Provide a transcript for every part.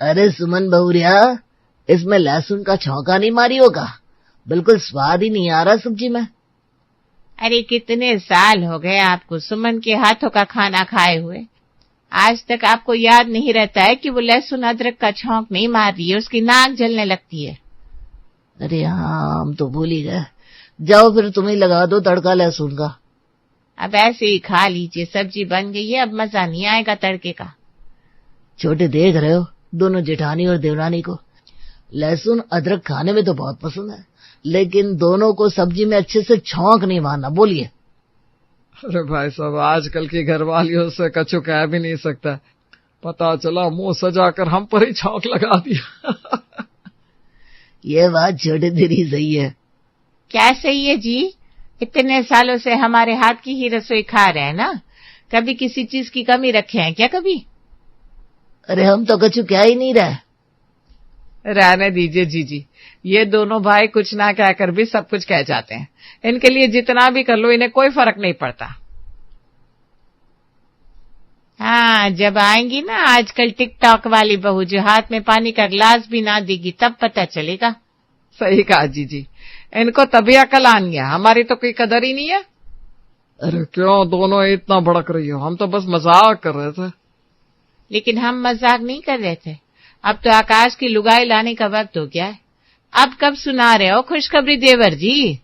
अरे सुमन बहुरिया, इसमें लहसुन का छौंका नहीं मारी होगा? बिल्कुल स्वाद ही नहीं आ रहा सब्जी में। अरे कितने साल हो गए आपको सुमन के हाथों का खाना खाए हुए, आज तक आपको याद नहीं रहता है कि वो लहसुन अदरक का छौंक नहीं मार रही है, उसकी नाक जलने लगती है। अरे हाँ, हम तो भूल ही गए। जाओ फिर तुम ही लगा दो तड़का लहसुन का। अब ऐसे ही खा लीजिए, सब्जी बन गई है, अब मजा नहीं आएगा तड़के का। छोटे देख रहे हो दोनों जेठानी और देवरानी को, लहसुन अदरक खाने में तो बहुत पसंद है, लेकिन दोनों को सब्जी में अच्छे से छौंक नहीं मारना। बोलिए। अरे भाई साहब, आजकल की घरवालियों से कछु कह भी नहीं सकता, पता चला मुंह सजाकर हम पर ही छौंक लगा दिया। ये बात छोटे तेरी सही है। क्या सही है जी? इतने सालों से हमारे हाथ की ही रसोई खा रहे हैं ना, कभी किसी चीज की कमी रखे हैं क्या कभी? अरे हम तो कछु क्या ही नहीं रहे। रहने दीजिए जीजी, ये दोनों भाई कुछ ना कहकर भी सब कुछ कह जाते हैं। इनके लिए जितना भी कर लो इन्हें कोई फर्क नहीं पड़ता। हाँ, जब आएंगी ना आजकल टिकटॉक वाली बहू जो हाथ में पानी का गिलास भी ना देगी, तब पता चलेगा। सही कहा जीजी, इनको तभी अकल आनी है, हमारी तो कोई कदर ही नहीं है। अरे क्यों दोनों इतना भड़क रही हो? हम तो बस मजाक कर रहे थे। लेकिन हम मजाक नहीं कर रहे थे, अब तो आकाश की लुगाई लाने का वक्त हो गया है। अब कब सुना रहे हो खुशखबरी देवर जी?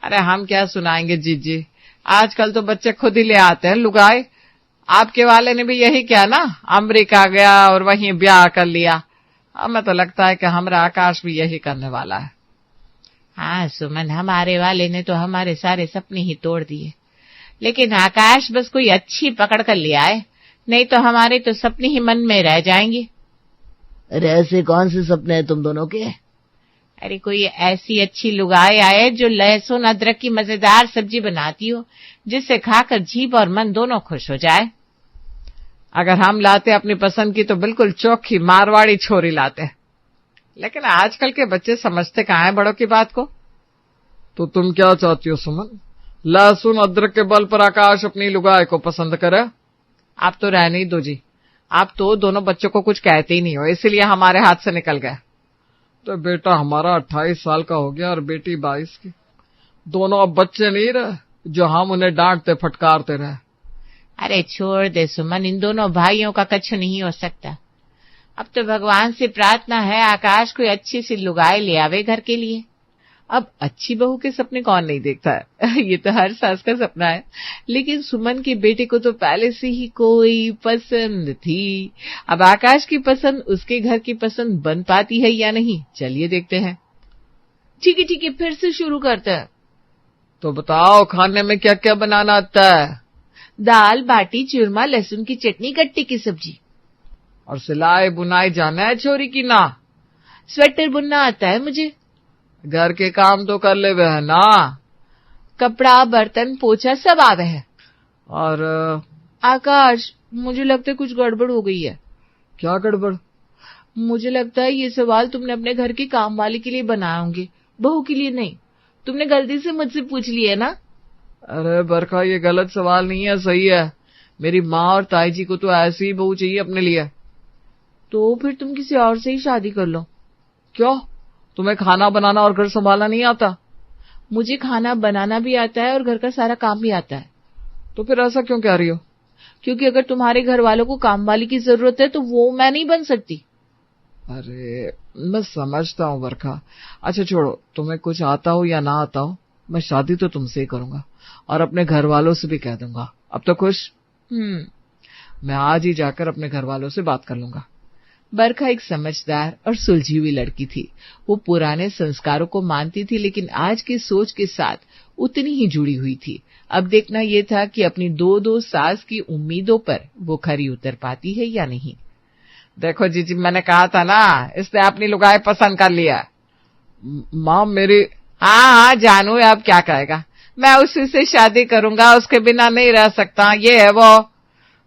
अरे हम क्या सुनाएंगे जीजी, आजकल तो बच्चे खुद ही ले आते हैं लुगाई। आपके वाले ने भी यही किया ना, अमेरिका गया और वहीं ब्याह कर लिया। हमें तो लगता है कि हमारा आकाश भी यही करने वाला है। हाँ सुमन, हमारे वाले ने तो हमारे सारे सपने ही तोड़ दिए, लेकिन आकाश बस कोई अच्छी पकड़ कर ले आए, नहीं तो हमारे तो सपने ही मन में रह जाएंगे। अरे ऐसे कौन से सपने हैं तुम दोनों के? अरे कोई ऐसी अच्छी लुगाई आए जो लहसुन अदरक की मजेदार सब्जी बनाती हो, जिससे खाकर जीभ और मन दोनों खुश हो जाए। अगर हम लाते अपनी पसंद की तो बिल्कुल चोखी मारवाड़ी छोरी लाते, लेकिन आजकल के बच्चे समझते कहाँ हैं बड़ों की बात को। तो तुम क्या चाहती हो सुमन, लहसुन अदरक के बल पर आकाश अपनी लुगाई को पसंद करे? आप तो रहने ही दो जी, आप तो दोनों बच्चों को कुछ कहते ही नहीं हो, इसीलिए हमारे हाथ से निकल गए। तो बेटा हमारा 28 साल का हो गया और बेटी 22 की, दोनों अब बच्चे नहीं रहे जो हम उन्हें डांटते फटकारते रहे। अरे छोड़ दे सुमन, इन दोनों भाइयों का कछु नहीं हो सकता। अब तो भगवान से प्रार्थना है आकाश कोई अच्छी सी लुगाई ले आवे घर के लिए। अब अच्छी बहू के सपने कौन नहीं देखता है? ये तो हर सास का सपना है, लेकिन सुमन के बेटे को तो पहले से ही कोई पसंद थी। अब आकाश की पसंद उसके घर की पसंद बन पाती है या नहीं, चलिए देखते हैं। ठीक है, फिर से शुरू करते हैं। तो बताओ खाने में क्या क्या बनाना आता है? दाल बाटी चूरमा, लहसुन की चटनी, गट्टे की सब्जी। और सिलाई बुनाई जाना है छोरी की ना? स्वेटर बुनना आता है मुझे। घर के काम तो कर ले वे है ना? कपड़ा बर्तन पोछा सब आवे है। और आकाश, मुझे लगता है कुछ गड़बड़ हो गई है। क्या गड़बड़? मुझे लगता है ये सवाल तुमने अपने घर की काम वाली के लिए बनाए होंगे, बहू के लिए नहीं। तुमने गलती से मुझसे पूछ लिया ना। अरे बरखा, ये गलत सवाल नहीं है, सही है। मेरी माँ और ताई जी को तो ऐसी ही बहू चाहिए अपने लिए। तो फिर तुम किसी और से ही शादी कर लो। क्यों, तुम्हें खाना बनाना और घर संभालना नहीं आता? मुझे खाना बनाना भी आता है और घर का सारा काम भी आता है। तो फिर ऐसा क्यों कह रही हो? क्योंकि अगर तुम्हारे घर वालों को काम वाली की जरूरत है तो वो मैं नहीं बन सकती। अरे मैं समझता हूँ बरखा, अच्छा छोड़ो, तुम्हें कुछ आता हो या ना आता हो, मैं शादी तो तुमसे ही करूंगा और अपने घर वालों से भी कह दूंगा। अब तो खुश? मैं आज ही जाकर अपने घर वालों से बात कर लूंगा। बरखा एक समझदार और सुलझी हुई लड़की थी। वो पुराने संस्कारों को मानती थी, लेकिन आज की सोच के साथ उतनी ही जुड़ी हुई थी। अब देखना यह था कि अपनी दो सास की उम्मीदों पर वो खरी उतर पाती है या नहीं। देखो जीजी, मैंने कहा था ना, इसने अपनी लुगाई पसंद कर लिया। माँ मेरी। हाँ जानू, अब क्या कहेगा, मैं उसी से शादी करूंगा, उसके बिना नहीं रह सकता, ये है वो।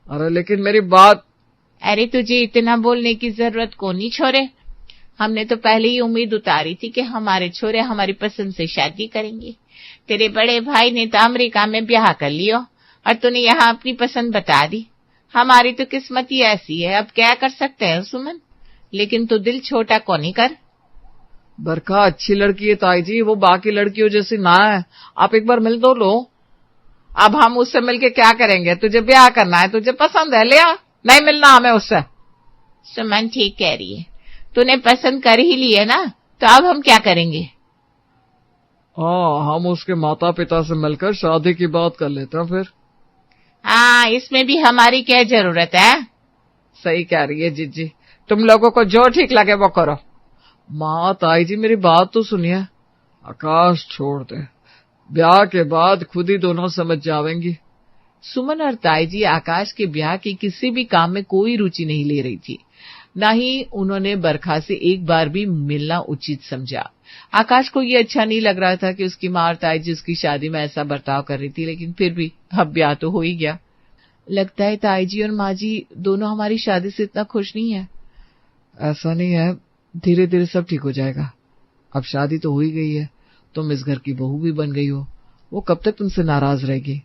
अरे लेकिन मेरी बात। अरे तुझे इतना बोलने की जरूरत को नहीं छोरे, हमने तो पहले ही उम्मीद उतारी थी कि हमारे छोरे हमारी पसंद से शादी करेंगे। तेरे बड़े भाई ने तो अमेरिका में ब्याह कर लियो और तूने यहाँ अपनी पसंद बता दी। हमारी तो किस्मत ही ऐसी है, अब क्या कर सकते हैं सुमन। लेकिन तू दिल छोटा कौनी कर। बरखा अच्छी लड़की है ताई जी, वो बाकी लड़कियों जैसी ना है। आप एक बार मिल तो लो। अब हम उससे मिलके क्या करेंगे? तुझे ब्याह करना है, तुझे पसंद है, ले आ। नहीं मिलना हमें उससे। सुमन ठीक कह रही है, तूने पसंद कर ही ली है ना, तो अब हम क्या करेंगे? हाँ, हम उसके माता पिता से मिलकर शादी की बात कर लेते हैं फिर। हाँ, इसमें भी हमारी क्या जरूरत है? सही कह रही है जीजी, तुम लोगों को जो ठीक लगे वो करो। माँ ताई जी मेरी बात तो सुनिए, आकाश छोड़ दे, ब्याह के बाद खुद ही दोनों समझ जावेंगी। सुमन और ताई जी आकाश के ब्याह के किसी भी काम में कोई रुचि नहीं ले रही थी, न ही उन्होंने बरखा से एक बार भी मिलना उचित समझा। आकाश को ये अच्छा नहीं लग रहा था कि उसकी माँ और ताई जी उसकी शादी में ऐसा बर्ताव कर रही थी, लेकिन फिर भी अब ब्याह तो हो ही गया। लगता है ताई जी और माँ जी दोनों हमारी शादी से इतना खुश नहीं है। ऐसा नहीं है, धीरे धीरे सब ठीक हो जाएगा। अब शादी तो हो ही गई है, तुम इस घर की बहू भी बन गई हो, वो कब तक तुमसे नाराज रहेगी।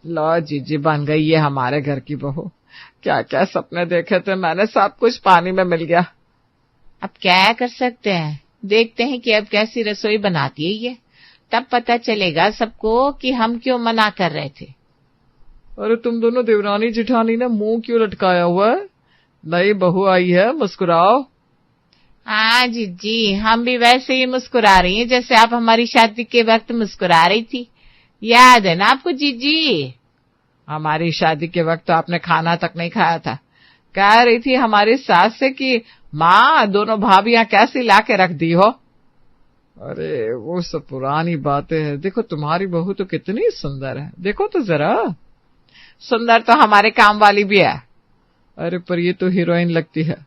लो जीजी, बन गई है हमारे घर की बहू। क्या क्या सपने देखे थे मैंने, सब कुछ पानी में मिल गया। अब क्या कर सकते हैं, देखते हैं कि अब कैसी रसोई बनाती है ये, तब पता चलेगा सबको कि हम क्यों मना कर रहे थे। अरे तुम दोनों देवरानी जिठानी ने मुंह क्यों लटकाया हुआ है? नई बहू आई है, मुस्कुराओ। हाँ जीजी, हम भी वैसे ही मुस्कुरा रही हैं जैसे आप हमारी शादी के वक्त मुस्कुरा रही थी। याद है ना आपको जीजी? हमारी शादी के वक्त तो आपने खाना तक नहीं खाया था। कह रही थी हमारी सास से कि माँ दोनों भाभियां कैसी ला के रख दी हो। अरे वो सब पुरानी बातें हैं, देखो तुम्हारी बहू तो कितनी सुंदर है, देखो तो जरा। सुंदर तो हमारे काम वाली भी है। अरे पर ये तो हीरोइन लगती है।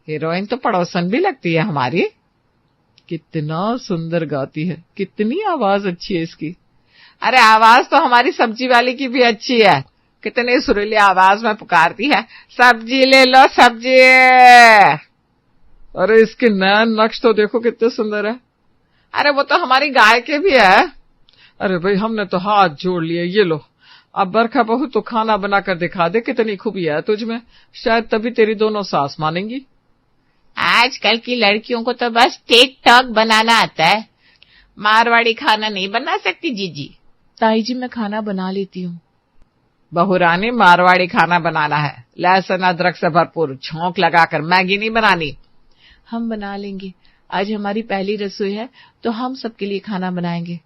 हीरोइन तो पड़ोसन भी लगती है हमारी। कितना सुंदर गाती है, कितनी आवाज अच्छी है इसकी। अरे आवाज तो हमारी सब्जी वाली की भी अच्छी है, कितनी सुरीली आवाज में पुकारती है, सब्जी ले लो सब्जी। अरे इसके नैन नक्श तो देखो कितने सुंदर है। अरे वो तो हमारी गाय के भी है। अरे भाई हमने तो हाथ जोड़ लिए, ये लो अब बरखा बहू तो खाना बनाकर दिखा दे, कितनी खूबी है तुझमें, शायद तभी तेरी दोनों सास मानेंगी। आजकल की लड़कियों को तो बस टिकटॉक बनाना आता है, मारवाड़ी खाना नहीं बना सकती जीजी। ताई जी मैं खाना बना लेती हूँ। बहुरानी मारवाड़ी खाना बनाना है, लहसुन अदरक से भरपूर, छौंक लगाकर, मैगी नहीं बनानी। हम बना लेंगे, आज हमारी पहली रसोई है तो हम सबके लिए खाना बनाएंगे।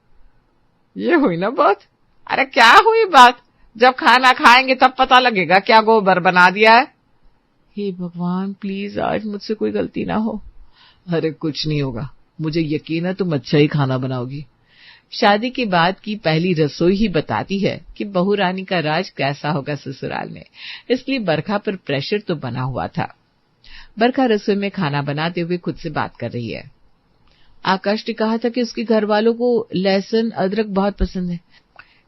ये हुई ना बात। अरे क्या हुई बात, जब खाना खाएंगे तब पता लगेगा क्या गोबर बना दिया है। हे भगवान प्लीज आज मुझसे कोई गलती ना हो। अरे कुछ नहीं होगा, मुझे यकीन है तुम अच्छा ही खाना बनाओगी। शादी के बाद की पहली रसोई ही बताती है कि बहू रानी का राज कैसा होगा ससुराल में, इसलिए बरखा पर प्रेशर तो बना हुआ था। बरखा रसोई में खाना बनाते हुए खुद से बात कर रही है। आकाश ने कहा था कि उसके घर वालों को लहसुन अदरक बहुत पसंद है,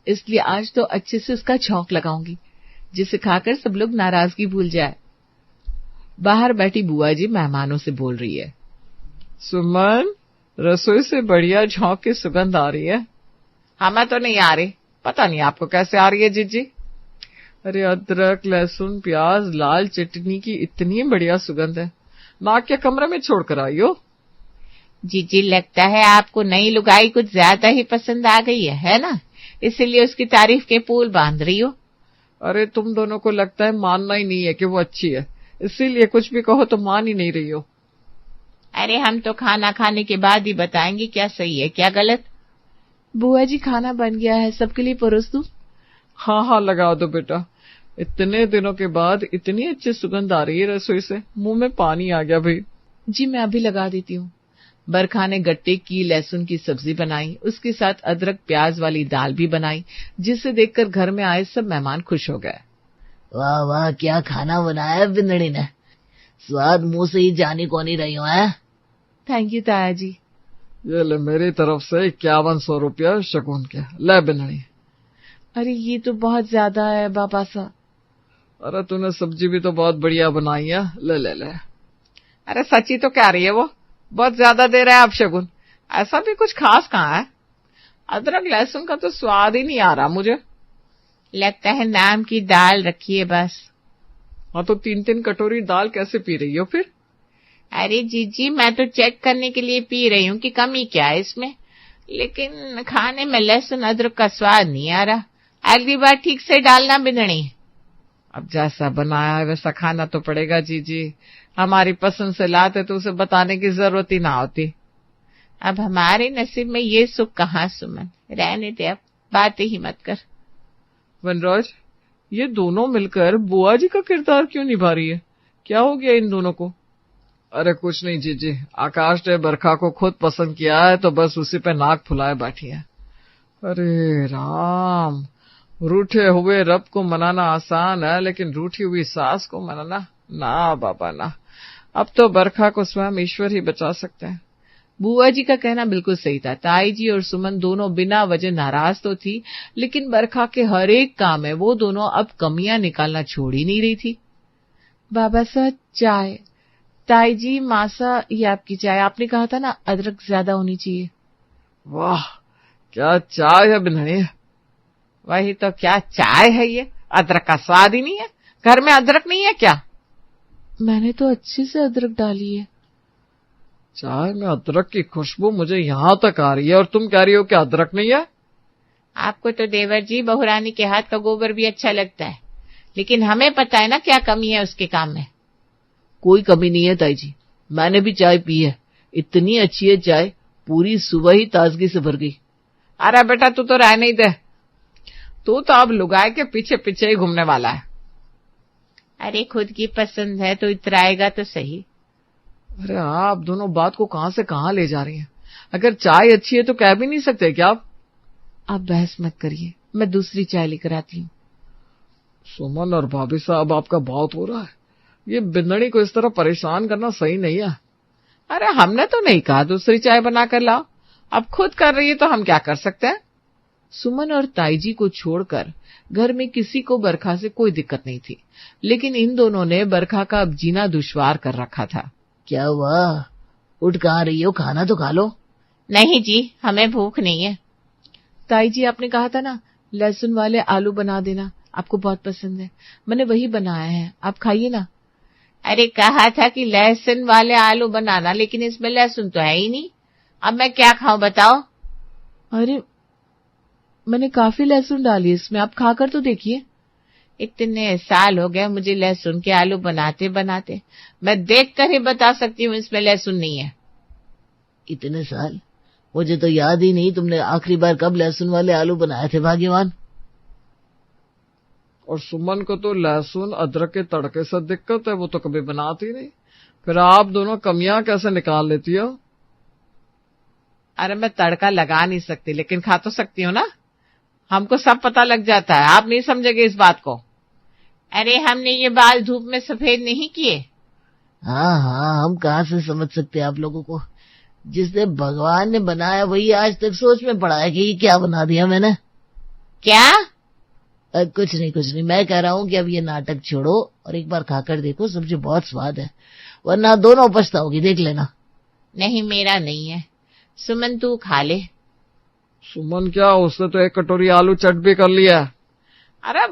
इसलिए आज तो अच्छे से उसका छौंक लगाऊंगी, जिसे खाकर सब लोग नाराजगी भूल जाए। बाहर बैठी बुआ जी मेहमानों से बोल रही है, सुमन रसोई से बढ़िया झोंक की सुगंध आ रही है। हमें तो नहीं आ रही, पता नहीं आपको कैसे आ रही है जीजी। अरे अदरक लहसुन प्याज लाल चटनी की इतनी बढ़िया सुगंध है, नाक के कमरे में छोड़कर आई हो। जीजी लगता है आपको नई लुगाई कुछ ज्यादा ही पसंद आ गई है ना, इसीलिए उसकी तारीफ के पुल बांध रही हो। अरे तुम दोनों को लगता है मानना ही नहीं है कि वो अच्छी है, इसीलिए कुछ भी कहो तो मान ही नहीं रही हो। अरे हम तो खाना खाने के बाद ही बताएंगे क्या सही है क्या गलत। बुआ जी खाना बन गया है, सबके लिए परोस दूं? हाँ हाँ लगा दो बेटा, इतने दिनों के बाद इतनी अच्छी सुगंध आ रही है रसोई से, मुंह में पानी आ गया भाई। जी मैं अभी लगा देती हूँ। बरखा ने गट्टे की लहसुन की सब्जी बनाई, उसके साथ अदरक प्याज वाली दाल भी बनाई, जिसे देखकर घर में आए सब मेहमान खुश हो गए। वाह वाह क्या खाना बनाया बिंदड़ी ने, स्वाद मुंह से ही जानी को नहीं रही हो है। थैंक यू ताया जी। ये ले मेरी तरफ से 5100 रुपया शगुन के, ले बिनड़ी। अरे ये तो बहुत ज्यादा है बाबा सा। अरे तूने सब्जी भी तो बहुत बढ़िया बनाई है, ले ले ले। अरे सच्ची तो क्या रही है वो, बहुत ज्यादा दे रहा है आप शगुन, ऐसा भी कुछ खास कहाँ है। अदरक लहसुन का तो स्वाद ही नहीं आ रहा मुझे। लगता है नाम की दाल रखी है बस। हाँ तो 3-3 कटोरी दाल कैसे पी रही हो फिर? अरे जीजी, मैं तो चेक करने के लिए पी रही हूँ कि कमी क्या है इसमें, लेकिन खाने में लहसुन अदरक का स्वाद नहीं आ रहा। अगली बार ठीक से डालना बिंदनी। अब जैसा बनाया है वैसा खाना तो पड़ेगा जीजी। हमारी पसंद से लाते तो उसे बताने की जरूरत ही ना होती। अब हमारे नसीब में ये सुख कहाँ सुमन, रहने दे, अब बातें ही मत कर। वनराज, ये दोनों मिलकर बुआ जी का किरदार क्यों निभा रही है? क्या हो गया इन दोनों को? अरे कुछ नहीं जीजी, आकाश ने बरखा को खुद पसंद किया है तो बस उसी पे नाक फुलाए बैठी है। अरे राम, रूठे हुए रब को मनाना आसान है, लेकिन रूठी हुई सास को मनाना ना बाबा ना। अब तो बरखा को स्वयं ईश्वर ही बचा सकते हैं। बुआ जी का कहना बिल्कुल सही था। ताई जी और सुमन दोनों बिना वजह नाराज तो थी, लेकिन बरखा के हर एक काम में वो दोनों अब कमियां निकालना छोड़ ही नहीं रही थी। बाबा साहब, चाय। ताई जी, मासा, ये आपकी चाय। आपने कहा था ना अदरक ज्यादा होनी चाहिए। वाह, क्या चाय है बिन्हणी। वही तो, क्या चाय है ये, अदरक का स्वाद ही नहीं है। घर में अदरक नहीं है क्या? मैंने तो अच्छे से अदरक डाली है। चाय में अदरक की खुशबू मुझे यहां तक आ रही है और तुम कह रही हो कि अदरक नहीं है। आपको तो देवर जी बहुरानी के हाथ का गोबर भी अच्छा लगता है, लेकिन हमें पता है ना क्या कमी है उसके काम में। कोई कमी नहीं है ताई जी, मैंने भी चाय पी है। इतनी अच्छी है चाय, पूरी सुबह ही ताजगी से भर गई। अरे बेटा, तू तो रहने ही दे, तू तो अब लुगाई के पीछे पीछे ही घूमने वाला है। अरे खुद की पसंद है तो इतराएगा तो सही। अरे आप दोनों बात को कहां से कहां ले जा रही हैं? अगर चाय अच्छी है तो कह भी नहीं सकते क्या आप बहस मत करिए, मैं दूसरी चाय लेकर आती हूँ। सुमन और भाभी साहब, आपका बहुत हो रहा है। ये बिंदनी को इस तरह परेशान करना सही नहीं है। अरे हमने तो नहीं कहा दूसरी चाय बना कर लाओ, अब खुद कर रही है तो हम क्या कर सकते हैं। सुमन और ताई जी को छोड़कर घर में किसी को बरखा से कोई दिक्कत नहीं थी, लेकिन इन दोनों ने बरखा का अब जीना दुश्वार कर रखा था। क्या हुआ, उठ कहाँ रही हो, खाना तो खा लो। नहीं जी, हमें भूख नहीं है। ताई जी, आपने कहा था ना लहसुन वाले आलू बना देना, आपको बहुत पसंद है, मैंने वही बनाया है, आप खाइए ना। अरे कहा था कि लहसुन वाले आलू बनाना, लेकिन इसमें लहसुन तो है ही नहीं, अब मैं क्या खाऊं बताओ। अरे मैंने काफी लहसुन डाली इसमें, आप खाकर तो देखिए। इतने साल हो गए मुझे लहसुन के आलू बनाते बनाते, मैं देखकर ही बता सकती हूँ इसमें लहसुन नहीं है। इतने साल? मुझे तो याद ही नहीं तुमने आखिरी बार कब लहसुन वाले आलू बनाए थे भाग्यवान। और सुमन को तो लहसुन अदरक के तड़के से दिक्कत है, वो तो कभी बनाती नहीं। फिर आप दोनों कमियां कैसे निकाल लेती हो? अरे मैं तड़का लगा नहीं सकती, लेकिन खा तो सकती हूँ ना, हमको सब पता लग जाता है। आप नहीं समझेंगे इस बात को। अरे हमने ये बाल धूप में सफेद नहीं किए। हाँ हाँ, हम कहाँ से समझ सकते हैं आप लोगों को। जिसने भगवान ने बनाया वही आज तक सोच में पड़ा है कि ये क्या बना दिया मैंने। क्या? कुछ नहीं, मैं कह रहा हूँ कि अब ये नाटक छोड़ो और एक बार खाकर देखो, सब्जी बहुत स्वाद है, वरना दोनों पछताओगी, देख लेना। नहीं, मेरा नहीं है, सुमन तू खा ले। सुमन क्या, उसने तो 1 कटोरी आलू चट भी कर लिया। अरे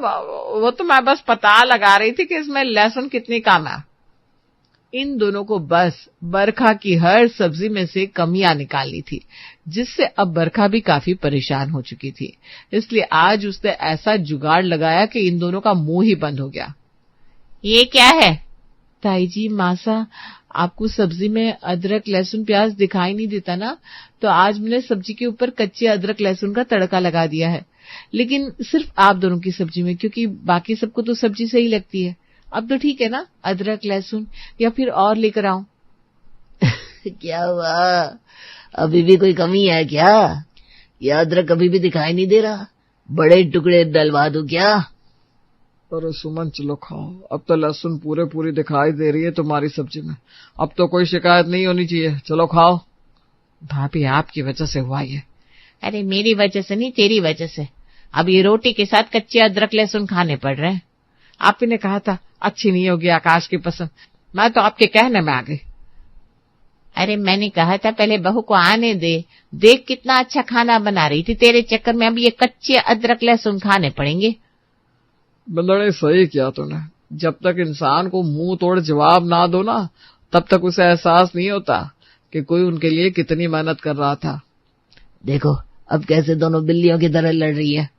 वो तो मैं बस पता लगा रही थी कि इसमें लहसुन कितनी कम है। इन दोनों को बस बरखा की हर सब्जी में से कमियां निकालनी थी, जिससे अब बरखा भी काफी परेशान हो चुकी थी। इसलिए आज उसने ऐसा जुगाड़ लगाया कि इन दोनों का मुंह ही बंद हो गया। ये क्या है? ताई जी, मासा, आपको सब्जी में अदरक लहसुन प्याज दिखाई नहीं देता ना, तो आज मैंने सब्जी के ऊपर कच्चे अदरक लहसुन का तड़का लगा दिया है, लेकिन सिर्फ आप दोनों की सब्जी में, क्योंकि बाकी सबको तो सब्जी सही लगती है। अब तो ठीक है ना, अदरक लहसुन या फिर और लेकर आऊं? क्या हुआ, अभी भी कोई कमी है क्या? यह अदरक अभी भी दिखाई नहीं दे रहा, बड़े टुकड़े डलवा दूं क्या? अरे सुमन चलो खाओ, अब तो लहसुन पूरी दिखाई दे रही है तुम्हारी सब्जी में, अब तो कोई शिकायत नहीं होनी चाहिए, चलो खाओ। भाभी, आपकी वजह से हुआ ये। अरे मेरी वजह से नहीं, तेरी वजह से। अब ये रोटी के साथ कच्चे अदरक लहसुन खाने पड़ रहे हैं। आप ही ने कहा था अच्छी नहीं होगी आकाश की पसंद, मैं तो आपके कहने में आ गई। अरे मैंने कहा था पहले बहू को आने दे, देख कितना अच्छा खाना बना रही थी, तेरे चक्कर में अब ये कच्चे अदरक लहसुन खाने पड़ेंगे। बिंदनी, सही किया तूने, जब तक इंसान को मुंह तोड़ जवाब ना दो ना, तब तक उसे एहसास नहीं होता कि कोई उनके लिए कितनी मेहनत कर रहा था। देखो अब कैसे दोनों बिल्लियों की तरह लड़ रही है।